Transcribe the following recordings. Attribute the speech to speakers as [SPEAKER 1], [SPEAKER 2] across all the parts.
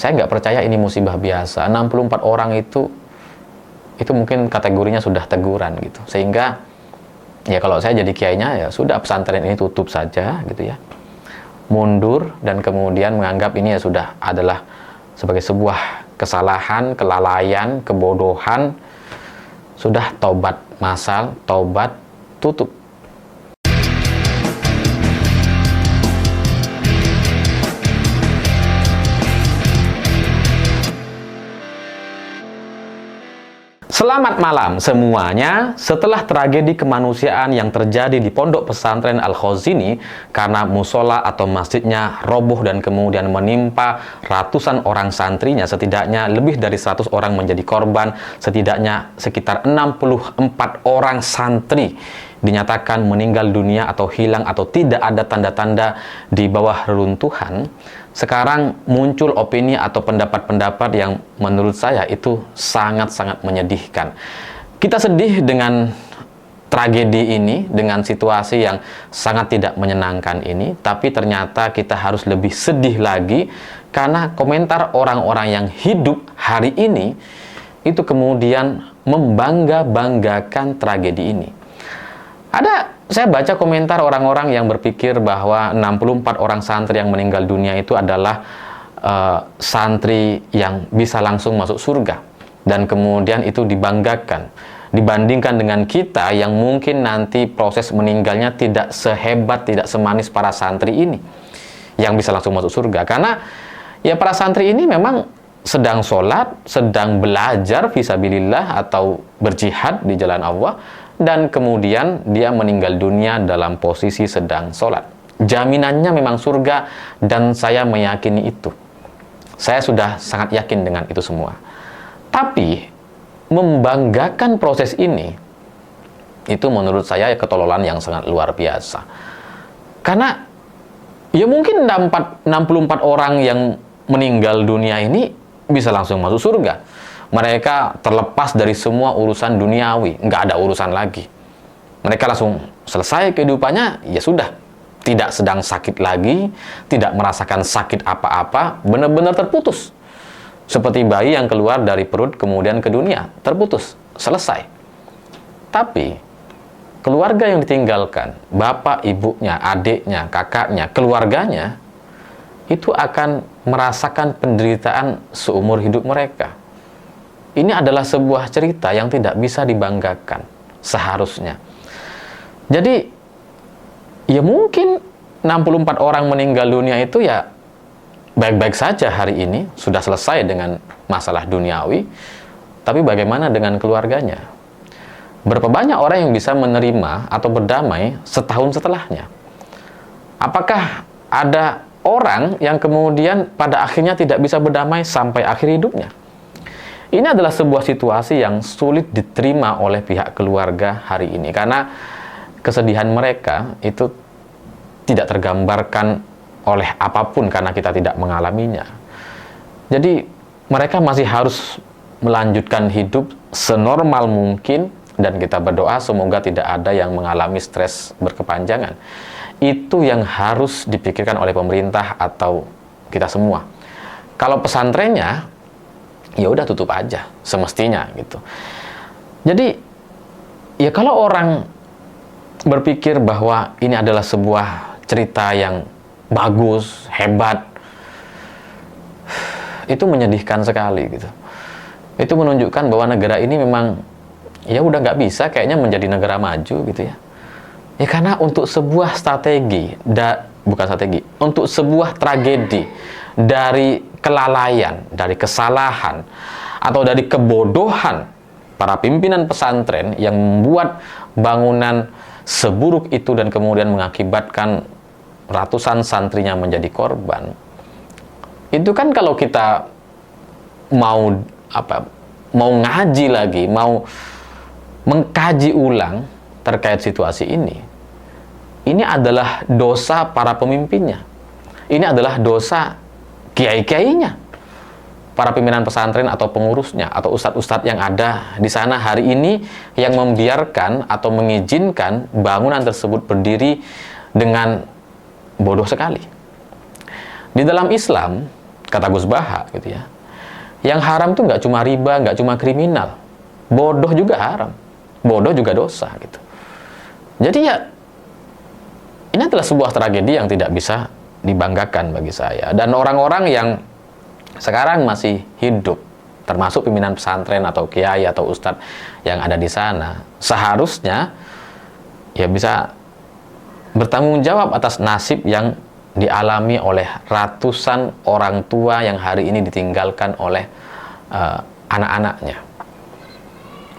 [SPEAKER 1] Saya nggak percaya ini musibah biasa. 64 orang itu mungkin kategorinya sudah teguran gitu. Sehingga ya kalau saya jadi kiainya, ya sudah, pesantren ini tutup saja gitu ya. Mundur dan kemudian menganggap ini ya sudah adalah sebagai sebuah kesalahan, kelalaian, kebodohan. Sudah, taubat massal, taubat, tutup. Selamat malam semuanya. Setelah tragedi kemanusiaan yang terjadi di Pondok Pesantren Al-Khazini karena musola atau masjidnya roboh dan kemudian menimpa ratusan orang santrinya, setidaknya lebih dari 100 orang menjadi korban, setidaknya sekitar 64 orang santri dinyatakan meninggal dunia atau hilang atau tidak ada tanda-tanda di bawah reruntuhan. Sekarang muncul opini atau pendapat-pendapat yang menurut saya itu sangat-sangat menyedihkan. Kita sedih dengan tragedi ini, dengan situasi yang sangat tidak menyenangkan ini, tapi ternyata kita harus lebih sedih lagi karena komentar orang-orang yang hidup hari ini itu kemudian membangga-banggakan tragedi ini. Saya baca komentar orang-orang yang berpikir bahwa 64 orang santri yang meninggal dunia itu adalah santri yang bisa langsung masuk surga. Dan kemudian itu dibanggakan. Dibandingkan dengan kita yang mungkin nanti proses meninggalnya tidak sehebat, tidak semanis para santri ini. Yang bisa langsung masuk surga. Karena ya para santri ini memang sedang sholat, sedang belajar fisabilillah atau berjihad di jalan Allah. Dan kemudian dia meninggal dunia dalam posisi sedang sholat. Jaminannya memang surga dan saya meyakini itu. Saya sudah sangat yakin dengan itu semua. Tapi membanggakan proses ini, itu menurut saya ketololan yang sangat luar biasa. Karena ya mungkin 64 orang yang meninggal dunia ini bisa langsung masuk surga. Mereka terlepas dari semua urusan duniawi, nggak ada urusan lagi. Mereka langsung selesai kehidupannya, ya sudah. Tidak sedang sakit lagi, tidak merasakan sakit apa-apa, benar-benar terputus. Seperti bayi yang keluar dari perut kemudian ke dunia, terputus, selesai. Tapi, keluarga yang ditinggalkan, bapak, ibunya, adiknya, kakaknya, keluarganya, itu akan merasakan penderitaan seumur hidup mereka. Ini adalah sebuah cerita yang tidak bisa dibanggakan seharusnya. Jadi ya mungkin 64 orang meninggal dunia itu ya baik-baik saja hari ini, sudah selesai dengan masalah duniawi. Tapi bagaimana dengan keluarganya? Berapa banyak orang yang bisa menerima atau berdamai setahun setelahnya? Apakah ada orang yang kemudian pada akhirnya tidak bisa berdamai sampai akhir hidupnya? Ini adalah sebuah situasi yang sulit diterima oleh pihak keluarga hari ini. Karena kesedihan mereka itu tidak tergambarkan oleh apapun karena kita tidak mengalaminya. Jadi mereka masih harus melanjutkan hidup senormal mungkin dan kita berdoa semoga tidak ada yang mengalami stres berkepanjangan. Itu yang harus dipikirkan oleh pemerintah atau kita semua. Kalau pesantrennya ya udah tutup aja semestinya gitu. Jadi ya kalau orang berpikir bahwa ini adalah sebuah cerita yang bagus, hebat, itu menyedihkan sekali gitu. Itu menunjukkan bahwa negara ini memang ya udah nggak bisa kayaknya menjadi negara maju gitu ya. Ya karena untuk sebuah strategi, untuk sebuah tragedi dari kelalaian, dari kesalahan, atau dari kebodohan para pimpinan pesantren yang membuat bangunan seburuk itu dan kemudian mengakibatkan ratusan santrinya menjadi korban. Itu kan kalau kita mau ngaji lagi, mau mengkaji ulang terkait situasi ini adalah dosa para pemimpinnya. Ini adalah dosa kiai-kiainya, para pimpinan pesantren atau pengurusnya atau ustadz-ustadz yang ada di sana hari ini yang membiarkan atau mengizinkan bangunan tersebut berdiri dengan bodoh sekali. Di dalam Islam kata Gus Baha gitu ya. Yang haram tuh nggak cuma riba, nggak cuma kriminal, bodoh juga haram, bodoh juga dosa gitu. Jadi ya ini adalah sebuah tragedi yang tidak bisa dibanggakan bagi saya. Dan orang-orang yang sekarang masih hidup, termasuk pimpinan pesantren atau kiai atau ustadz yang ada di sana, seharusnya ya bisa bertanggung jawab atas nasib yang dialami oleh ratusan orang tua yang hari ini ditinggalkan oleh anak-anaknya.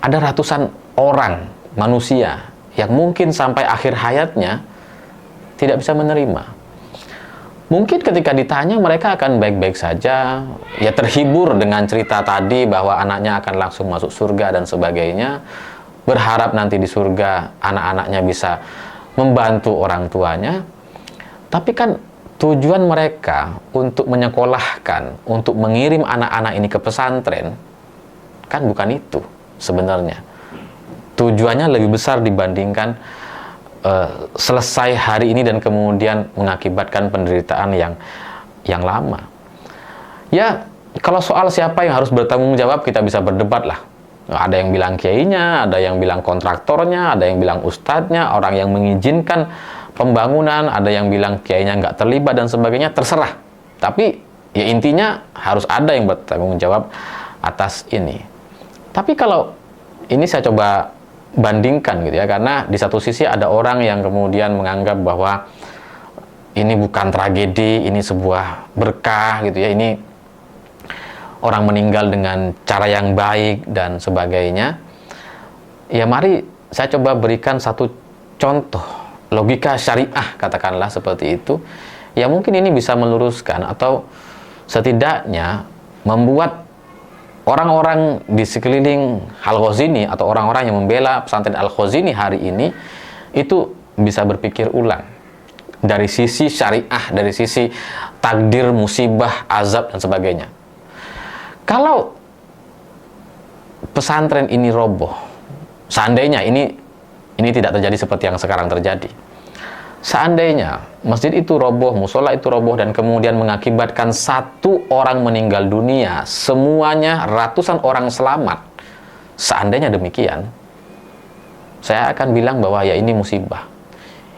[SPEAKER 1] Ada ratusan orang manusia yang mungkin sampai akhir hayatnya tidak bisa menerima. Mungkin ketika ditanya mereka akan baik-baik saja, ya terhibur dengan cerita tadi bahwa anaknya akan langsung masuk surga dan sebagainya, berharap nanti di surga anak-anaknya bisa membantu orang tuanya. Tapi kan tujuan mereka untuk menyekolahkan, untuk mengirim anak-anak ini ke pesantren, kan bukan itu sebenarnya. Tujuannya lebih besar dibandingkan selesai hari ini dan kemudian mengakibatkan penderitaan yang lama. Ya, kalau soal siapa yang harus bertanggung jawab, kita bisa berdebat lah. Ada yang bilang kiainya, ada yang bilang kontraktornya, ada yang bilang ustadznya, orang yang mengizinkan pembangunan, ada yang bilang kiainya nggak terlibat dan sebagainya, terserah. Tapi ya intinya harus ada yang bertanggung jawab atas ini. Tapi kalau ini saya coba bandingkan gitu ya, karena di satu sisi ada orang yang kemudian menganggap bahwa ini bukan tragedi, ini sebuah berkah gitu ya, ini orang meninggal dengan cara yang baik dan sebagainya. Ya mari saya coba berikan satu contoh logika syariah, katakanlah seperti itu, ya mungkin ini bisa meluruskan atau setidaknya membuat orang-orang di sekeliling Al-Ghazini atau orang-orang yang membela pesantren Al-Ghazini hari ini itu bisa berpikir ulang dari sisi syariah, dari sisi takdir, musibah, azab dan sebagainya. Kalau pesantren ini roboh, seandainya ini tidak terjadi seperti yang sekarang terjadi. Seandainya masjid itu roboh, musola itu roboh, dan kemudian mengakibatkan satu orang meninggal dunia, semuanya ratusan orang selamat. Seandainya demikian, saya akan bilang bahwa ya ini musibah.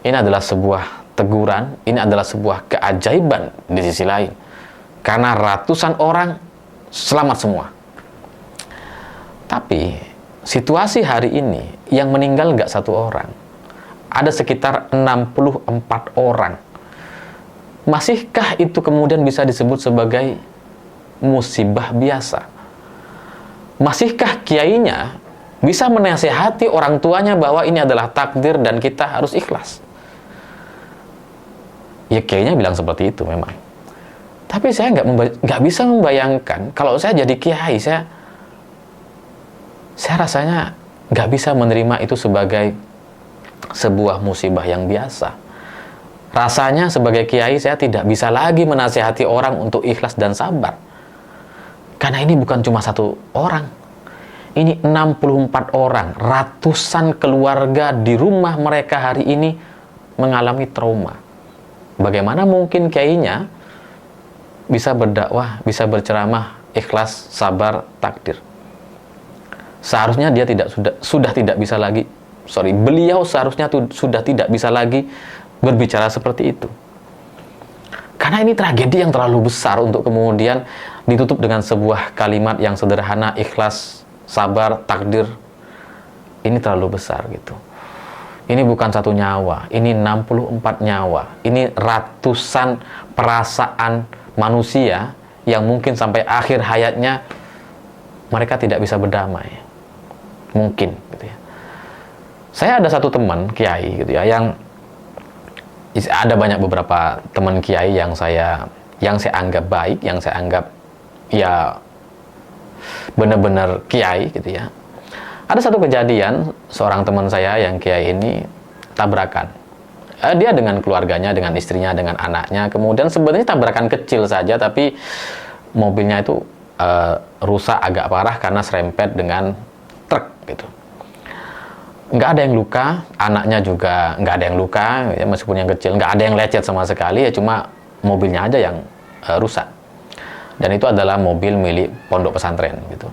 [SPEAKER 1] Ini adalah sebuah teguran, ini adalah sebuah keajaiban di sisi lain. Karena ratusan orang selamat semua. Tapi situasi hari ini yang meninggal nggak satu orang, ada sekitar 64 orang. Masihkah itu kemudian bisa disebut sebagai musibah biasa? Masihkah kiainya bisa menasihati orang tuanya bahwa ini adalah takdir dan kita harus ikhlas? Ya kiainya bilang seperti itu memang. Tapi saya nggak bisa membayangkan kalau saya jadi kiai, saya rasanya nggak bisa menerima itu sebagai sebuah musibah yang biasa. Rasanya sebagai kiai saya tidak bisa lagi menasihati orang untuk ikhlas dan sabar. Karena ini bukan cuma satu orang. Ini 64 orang, ratusan keluarga di rumah mereka hari ini mengalami trauma. Bagaimana mungkin kiainya bisa berdakwah, bisa berceramah, ikhlas, sabar, takdir? Seharusnya dia beliau seharusnya sudah tidak bisa lagi berbicara seperti itu. Karena ini tragedi yang terlalu besar untuk kemudian ditutup dengan sebuah kalimat yang sederhana, ikhlas, sabar, takdir. Ini terlalu besar gitu. Ini bukan satu nyawa, ini 64 nyawa. Ini ratusan perasaan manusia yang mungkin sampai akhir hayatnya mereka tidak bisa berdamai. Mungkin gitu ya. Saya ada satu teman kiai gitu ya, yang ada banyak beberapa teman kiai yang saya anggap baik, yang saya anggap ya benar-benar kiai gitu ya. Ada satu kejadian, seorang teman saya yang kiai ini tabrakan. Dia dengan keluarganya, dengan istrinya, dengan anaknya. Kemudian sebenarnya tabrakan kecil saja, tapi mobilnya itu rusak agak parah karena serempet dengan truk gitu. Nggak ada yang luka, anaknya juga nggak ada yang luka, ya, meskipun yang kecil. Nggak ada yang lecet sama sekali, ya cuma mobilnya aja yang rusak. dan itu adalah mobil milik pondok pesantren gitu.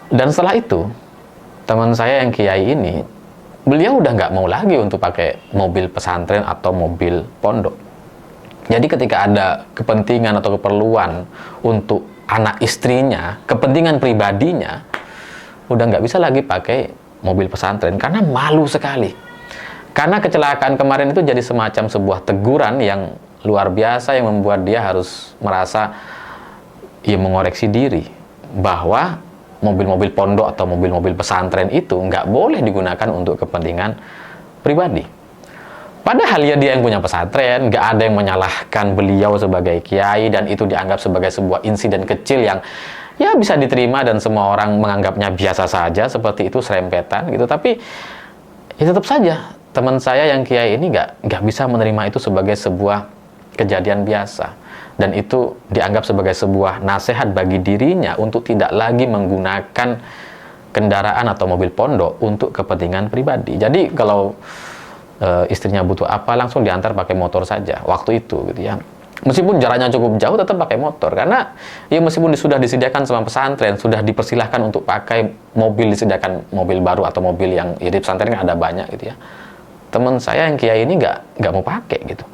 [SPEAKER 1] Dan setelah itu teman saya yang kiai ini, beliau udah nggak mau lagi untuk pakai mobil pesantren atau mobil pondok. Jadi ketika ada kepentingan atau keperluan untuk anak istrinya, kepentingan pribadinya, udah nggak bisa lagi pakai mobil pesantren karena malu sekali. Karena kecelakaan kemarin itu jadi semacam sebuah teguran yang luar biasa yang membuat dia harus merasa ya mengoreksi diri bahwa mobil-mobil pondok atau mobil-mobil pesantren itu nggak boleh digunakan untuk kepentingan pribadi. Padahal ya dia yang punya pesantren, nggak ada yang menyalahkan beliau sebagai kiai, dan itu dianggap sebagai sebuah insiden kecil yang ya bisa diterima dan semua orang menganggapnya biasa saja, seperti itu, serempetan gitu. Tapi ya tetap saja teman saya yang kiai ini nggak bisa menerima itu sebagai sebuah kejadian biasa, dan itu dianggap sebagai sebuah nasihat bagi dirinya untuk tidak lagi menggunakan kendaraan atau mobil pondok untuk kepentingan pribadi. Jadi kalau istrinya butuh apa langsung diantar pakai motor saja waktu itu gitu ya. Meskipun jaraknya cukup jauh tetap pakai motor, karena ya meskipun sudah disediakan sama pesantren, sudah dipersilahkan untuk pakai mobil, disediakan mobil baru atau mobil yang ya di pesantren kan ada banyak gitu ya. Teman saya yang kiai ini nggak mau pakai gitu.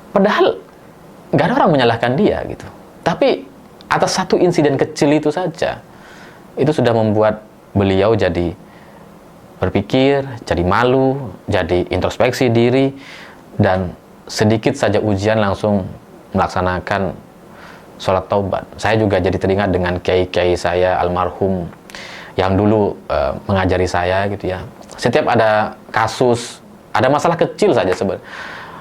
[SPEAKER 1] Padahal nggak ada orang menyalahkan dia gitu. Tapi atas satu insiden kecil itu saja, itu sudah membuat beliau jadi berpikir, jadi malu, jadi introspeksi diri, dan sedikit saja ujian langsung melaksanakan sholat taubat. Saya juga jadi teringat dengan kiai-kiai saya almarhum yang dulu mengajari saya gitu ya. Setiap ada kasus, ada masalah kecil saja sebenarnya,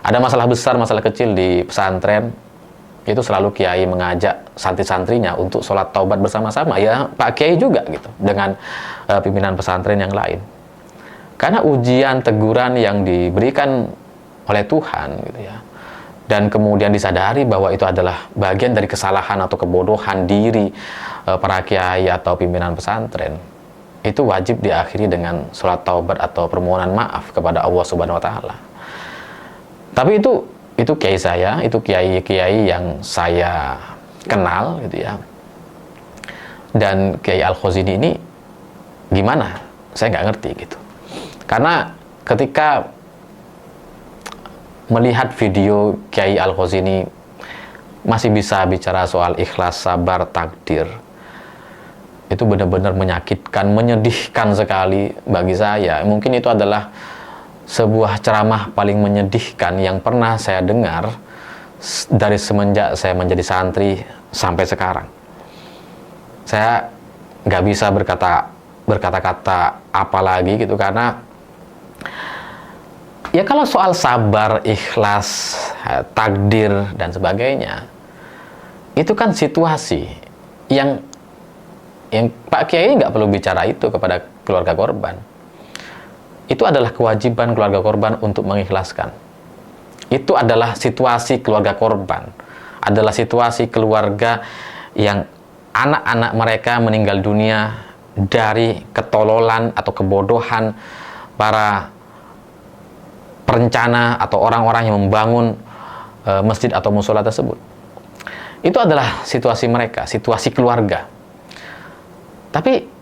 [SPEAKER 1] ada masalah besar, masalah kecil di pesantren, itu selalu kiai mengajak santri-santrinya untuk sholat taubat bersama-sama. Ya Pak Kiai juga gitu, dengan pimpinan pesantren yang lain. Karena ujian, teguran yang diberikan oleh Tuhan gitu ya, dan kemudian disadari bahwa itu adalah bagian dari kesalahan atau kebodohan diri para kiai atau pimpinan pesantren, itu wajib diakhiri dengan sholat taubat atau permohonan maaf kepada Allah Subhanahu Wa Taala. Tapi itu kiai saya, itu kiai-kiai yang saya kenal gitu ya. Dan Kiai Al-Khozini ini gimana? Saya nggak ngerti gitu. Karena ketika melihat video Kiai Al-Khozini masih bisa bicara soal ikhlas, sabar, takdir, itu benar-benar menyakitkan, menyedihkan sekali bagi saya. Mungkin itu adalah sebuah ceramah paling menyedihkan yang pernah saya dengar dari semenjak saya menjadi santri sampai sekarang. Saya nggak bisa berkata-kata apa lagi gitu, karena ya kalau soal sabar, ikhlas, takdir, dan sebagainya, itu kan situasi yang Pak Kiai nggak perlu bicara itu kepada keluarga korban. Itu adalah kewajiban keluarga korban untuk mengikhlaskan. Itu adalah situasi keluarga korban, adalah situasi keluarga yang anak-anak mereka meninggal dunia dari ketololan atau kebodohan para perencana atau orang-orang yang membangun masjid atau musola tersebut. Itu adalah situasi mereka, situasi keluarga. Tapi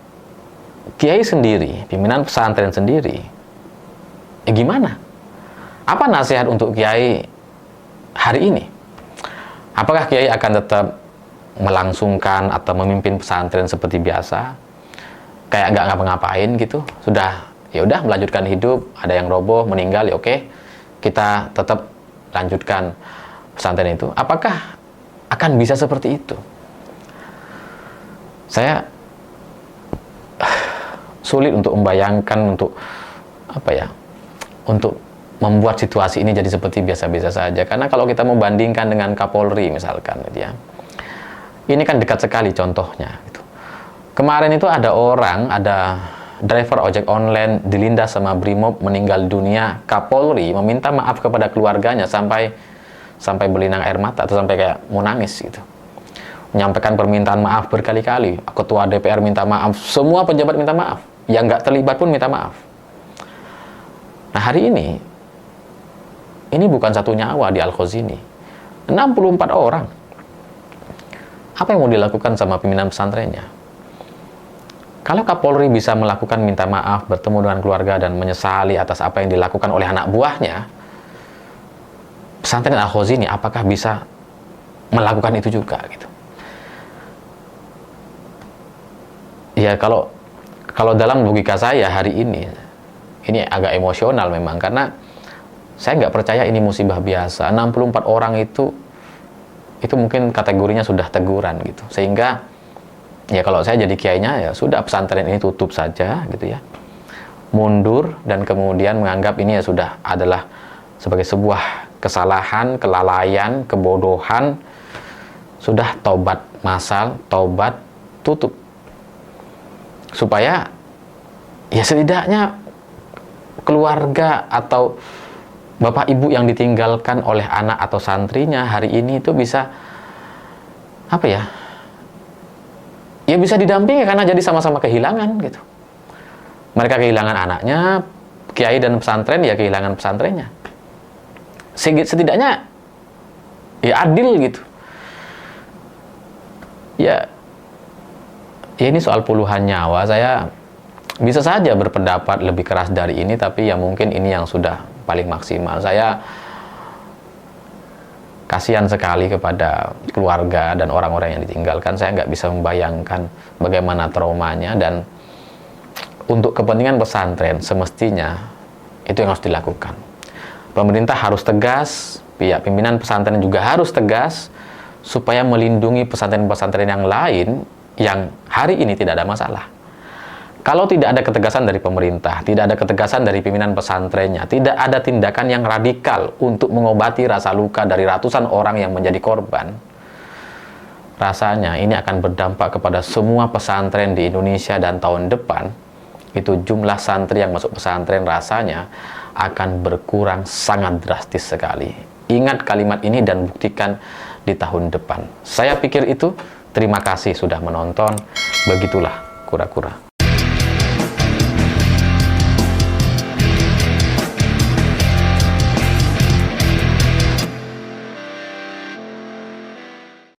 [SPEAKER 1] Kiai sendiri, pimpinan pesantren sendiri, gimana? Apa nasihat untuk Kiai hari ini? Apakah Kiai akan tetap melangsungkan atau memimpin pesantren seperti biasa, kayak nggak ngapa-ngapain gitu? Sudah, ya udah melanjutkan hidup, ada yang roboh, meninggal, ya oke, kita tetap lanjutkan pesantren itu. Apakah akan bisa seperti itu? Saya sulit untuk membayangkan, untuk untuk membuat situasi ini jadi seperti biasa-biasa saja. Karena kalau kita membandingkan dengan Kapolri misalkan, gitu ya, ini kan dekat sekali contohnya. Gitu. Kemarin itu ada driver ojek online dilindas sama Brimob, meninggal dunia. Kapolri meminta maaf kepada keluarganya sampai berlinang air mata atau sampai kayak mau nangis gitu. Menyampaikan permintaan maaf berkali-kali. Ketua DPR minta maaf, semua pejabat minta maaf, yang nggak terlibat pun minta maaf. Nah hari ini bukan satu nyawa di Al-Khozini, 64 orang Apa yang mau dilakukan sama pimpinan pesantrennya? Kalau Kapolri bisa melakukan minta maaf, bertemu dengan keluarga, dan menyesali atas apa yang dilakukan oleh anak buahnya, pesantren Al-Khazini apakah bisa melakukan itu juga gitu? Ya, kalau dalam logika saya hari ini agak emosional memang, karena saya nggak percaya ini musibah biasa. 64 orang itu mungkin kategorinya sudah teguran gitu, sehingga ya kalau saya jadi kiainya, ya sudah, pesantren ini tutup saja gitu ya, mundur, dan kemudian menganggap ini ya sudah adalah sebagai sebuah kesalahan, kelalaian, kebodohan, sudah tobat massal, tobat, tutup, supaya ya setidaknya keluarga atau bapak ibu yang ditinggalkan oleh anak atau santrinya hari ini itu bisa apa ya? Ya bisa didampingi, karena jadi sama-sama kehilangan gitu. Mereka kehilangan anaknya, kiai dan pesantren ya kehilangan pesantrennya. Setidaknya ya adil gitu. Ya ini soal puluhan nyawa. Saya bisa saja berpendapat lebih keras dari ini, tapi ya mungkin ini yang sudah paling maksimal. Saya kasihan sekali kepada keluarga dan orang-orang yang ditinggalkan. Saya nggak bisa membayangkan bagaimana traumanya, dan untuk kepentingan pesantren semestinya itu yang harus dilakukan. Pemerintah harus tegas, pihak pimpinan pesantren juga harus tegas, supaya melindungi pesantren-pesantren yang lain yang hari ini tidak ada masalah. Kalau tidak ada ketegasan dari pemerintah, tidak ada ketegasan dari pimpinan pesantrennya, tidak ada tindakan yang radikal untuk mengobati rasa luka dari ratusan orang yang menjadi korban, rasanya ini akan berdampak kepada semua pesantren di Indonesia, dan tahun depan itu jumlah santri yang masuk pesantren rasanya akan berkurang sangat drastis sekali. Ingat kalimat ini dan buktikan di tahun depan. Saya pikir itu. Terima kasih sudah menonton. Begitulah kura-kura.